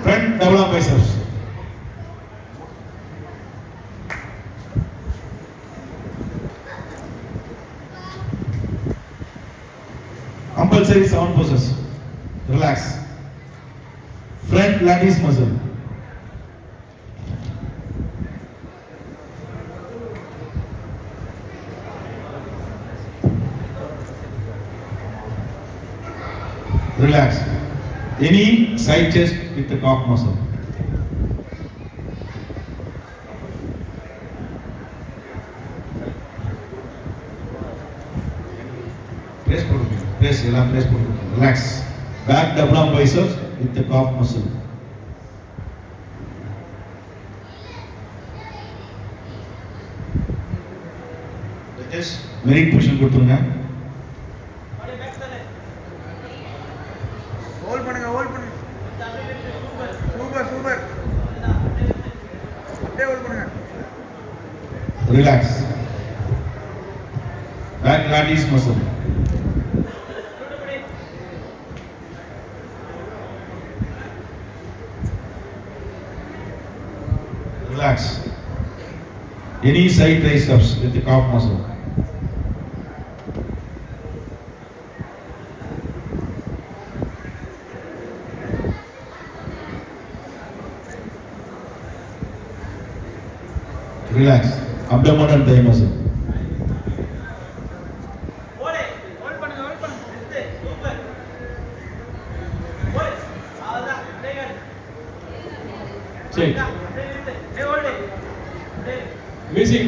Front double arm biceps. Compulsory 7 poses. Relax. Front latiss muscle. Relax. Any side chest with the cock muscle. Press, relax. Back double arm biceps with the cock muscle. Just merit position கொடுத்துருங்க. Hold பண்ணுங்க. Super. அப்படியே hold பண்ணுங்க. Relax. Back latiss muscle. Relax. Any side triceps with the calf muscle. Relax. Abdomen and thigh muscle. Hold பண்ணுங்க. Super. அவ்வளவுதான். Check. Music.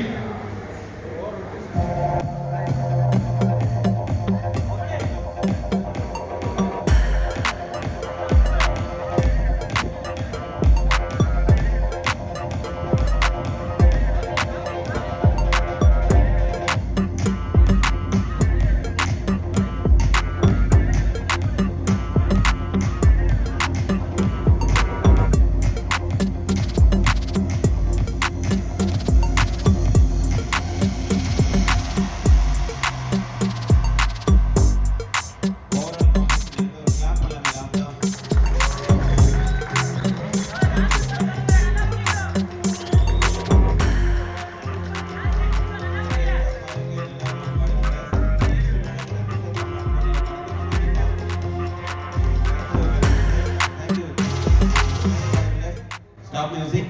Stop music.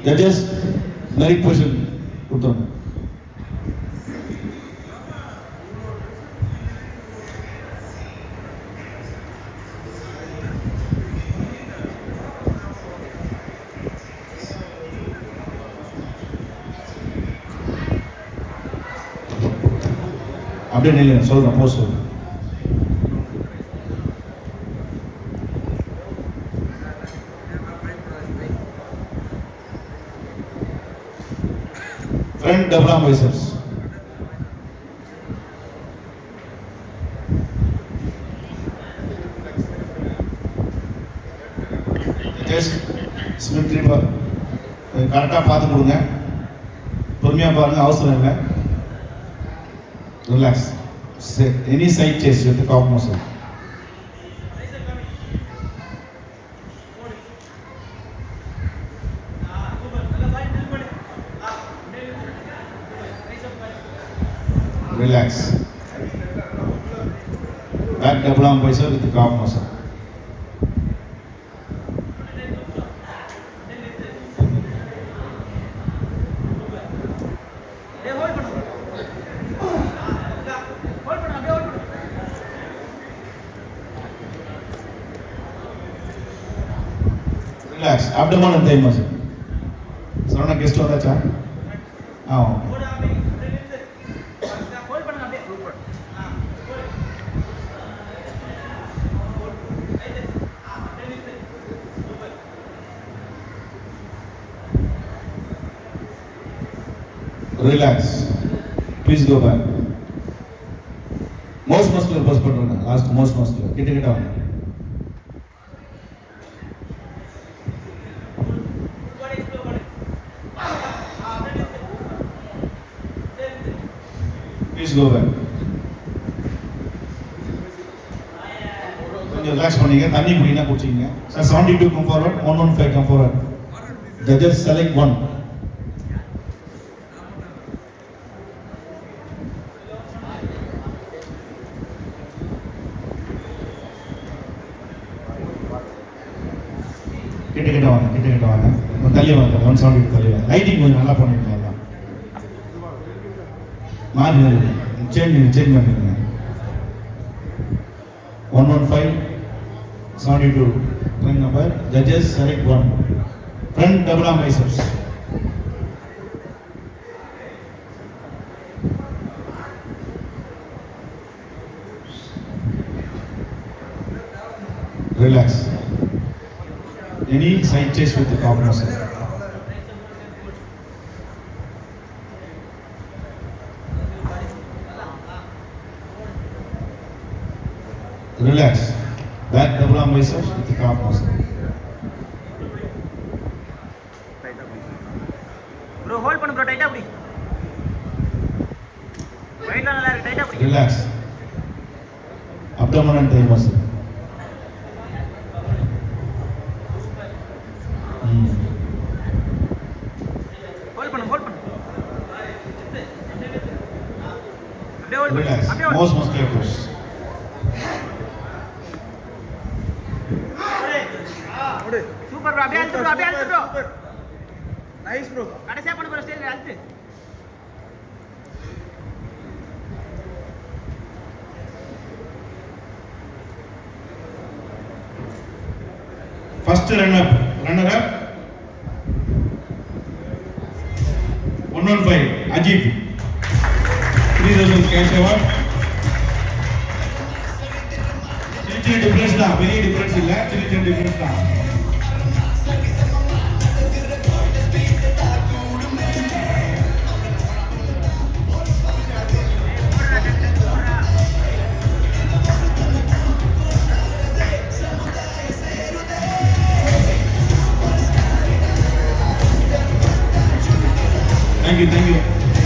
Judges, merit position கொடுத்துருங்க. அப்படியே நில்லுங்க. சொல்றேன் போஸ் சொல்றேன். Front double arm biceps. Just symmetry கரெக்டாக பார்த்து கொடுங்க. பொறுமையாக பாருங்க, அவசரம் இல்லை. Relax. Any side chest with the calf muscle. Relax. Back double arm bicep with the calf muscle. Relax. Abdomen and thigh muscle. Sarana guest வந்தாச்சா? Relax. Please go back. Most muscular bus பண்ணுங்க. Last most muscular. கிட்ட வாங்க. Please go back. When you relax பண்ணீங்க. தண்ணி குடினா குடிச்சிங்க. Sir 72 come forward, 115 come forward. Judges select 1. கிட்ட வாங்க. தள்ளி வாங்க. 170 தள்ளி வாங்க. லைட்டிங் கொஞ்சம் நல்லா பண்ணிருக்கீங்க. மாறி சேஞ்ச் பண்ணிருங்க. 115 72 ring number. Judges select 1. Front double arm biceps. Relax. Any side chest with the calf muscle. Relax. Back double arm biceps with the calf muscle. Bro, hold பண்ணு bro, tight ஆ புடி. weight நல்லா இருக்கு, tight ஆ புடி. Relax. Abdomen and thigh muscle. hold பண்ணு. அப்படியே hold பண்ணு. Relax. அப்படியே hold. Most muscular. Super bro, அப்படியே அழுத்து bro. Nice bro. கடைசியா பண்ணு bro, ஸ்டேஜ் அழுத்து. First runner up 115 Ajit, 3000 cash award. சின்ன டிஃபரன்ஸ் தான், பெரிய டிஃபரன்ஸ் இல்ல, சின்ன டிஃபரன்ஸ் தான். Thank you.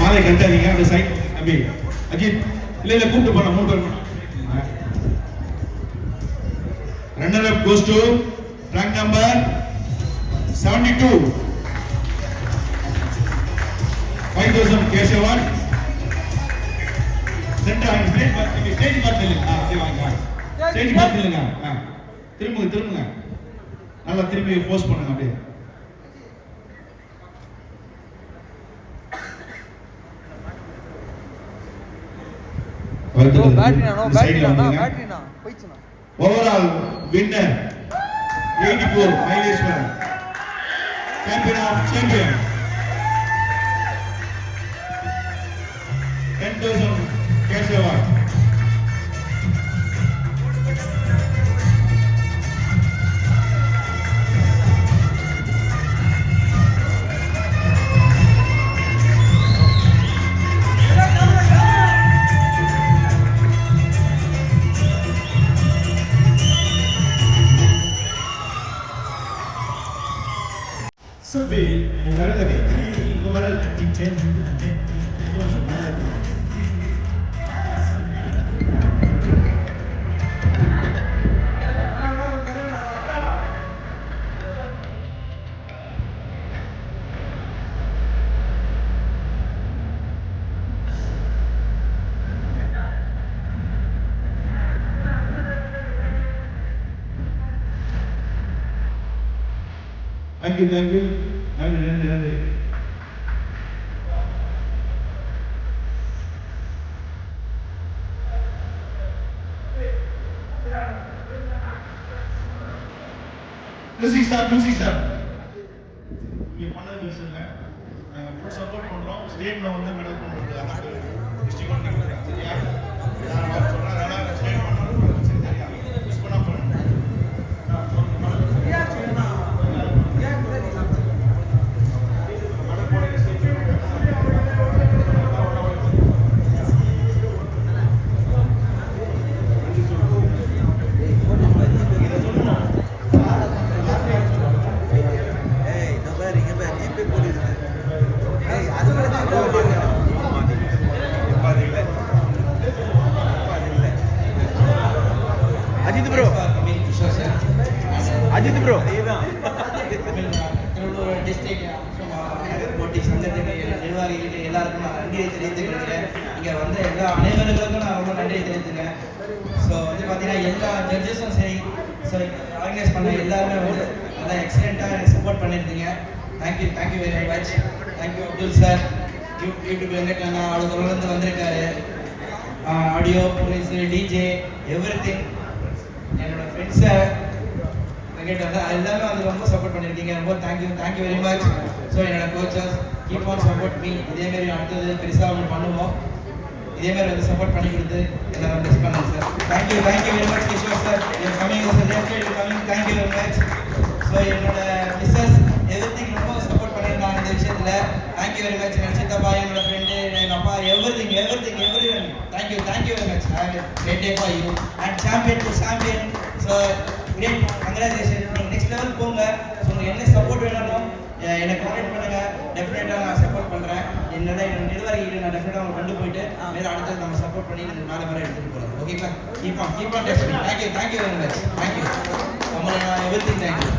மாலை கண்டாதீங்க. அந்த சைட் அபி அஜித் இல்ல கூப்பிட்டு போன 3 பேர். Runner up goes to rank number 72. 5000 cash award. Center and stage பார்த்துங்க. அப்படியே வாங்க. ஸ்டேஜ் பார்த்துங்க. திரும்புங்க. நல்லா திரும்பி போஸ்ட் பண்ணுங்க அப்படியே. Battery போயிடுச்சுனா. Overall winner 84 Maileshwaran, champion of champion, 10,000 cash award. Sabi, kemarin lagi, kemarin kitchen, Thank you. Nanti. Music start. Ini mana biasanya? Full support kontrol. State na வந்து medal கொண்டு வராங்க. District கொண்டு வராங்க. சரியா? நான் சொல்றேன் ஸ்டேட் கொண்டு சரியா? யூஸ் பண்ணா போறேன். திருவள்ளூர் டிஸ்ட்ரிக்ட் போட்டி சங்கத்துக்கு நிர்வாகிகளுக்கு எல்லாருக்கும் நான் நன்றியை தெரிவித்துக் கொள்கிறேன். இங்கே வந்த எல்லா அனைவர்களுக்கும் நான் ரொம்ப நன்றியை தெரிவித்துக்கிறேன். ஸோ வந்து பார்த்தீங்கன்னா எல்லா ஜட்ஜஸும் சரி, ஸோ ஆர்கனைஸ் பண்ண எல்லாருமே வந்து நல்லா எக்ஸலண்ட்டாக எனக்கு சப்போர்ட் பண்ணியிருந்தீங்க. Thank you very much. Thank you Abdul sir, YouTube வெங்கட்ண்ணா அவ்வளோ தூரத்துலேருந்து வந்திருக்காரு. Audio, police, DJ, everything. என்னோட ஃப்ரெண்ட்ஸை வெங்கட் வந்து எல்லாமே வந்து ரொம்ப சப்போர்ட் பண்ணியிருக்கீங்க. ரொம்ப தேங்க்யூ வெரி மச். ஸோ என்னோட coaches keep on support me. இதேமாரி அடுத்தது பெருசாக ஒன்று பண்ணுவோம். இதேமாதிரி வந்து சப்போர்ட் பண்ணி கொடுத்து எல்லாரும் மிஸ் பண்ணுங்க sir. Thank you very much Kishore sir. Coming thank you very much. So என்னோட மிஸ்ஸஸ் எவ்ரிதிங் ரொம்ப சப்போர்ட் பண்ணியிருந்தாங்க இந்த விஷயத்தில். Thank you very much. என்னோட சித்தப்பா, என்னோட ஃப்ரெண்டு, எங்கள் அப்பா, everything every one. Thank you very much. Great day for you and champion. So great, congratulation. நீங்கள் நெக்ஸ்ட் லெவல் போங்க. ஸோ உங்களுக்கு என்ன சப்போர்ட் வேணாலும் எனக்கு கான்டாக்ட் பண்ணுங்கள். டெஃபினட்டாக நான் சப்போர்ட் பண்ணுறேன். என்னோட நிர்வாகிகளை நான் டெஃபினட்டாக அவங்க கொண்டு போயிட்டு மேலே அடுத்தது நம்ம சப்போர்ட் பண்ணி மேலே மேலே எடுத்துகிட்டு போகிறோம். ஓகேங்களா? Keep on testing. Thank you very much. Thank you. நம்மளை நான் எவ்ரிதிங் தேங்க்யூ.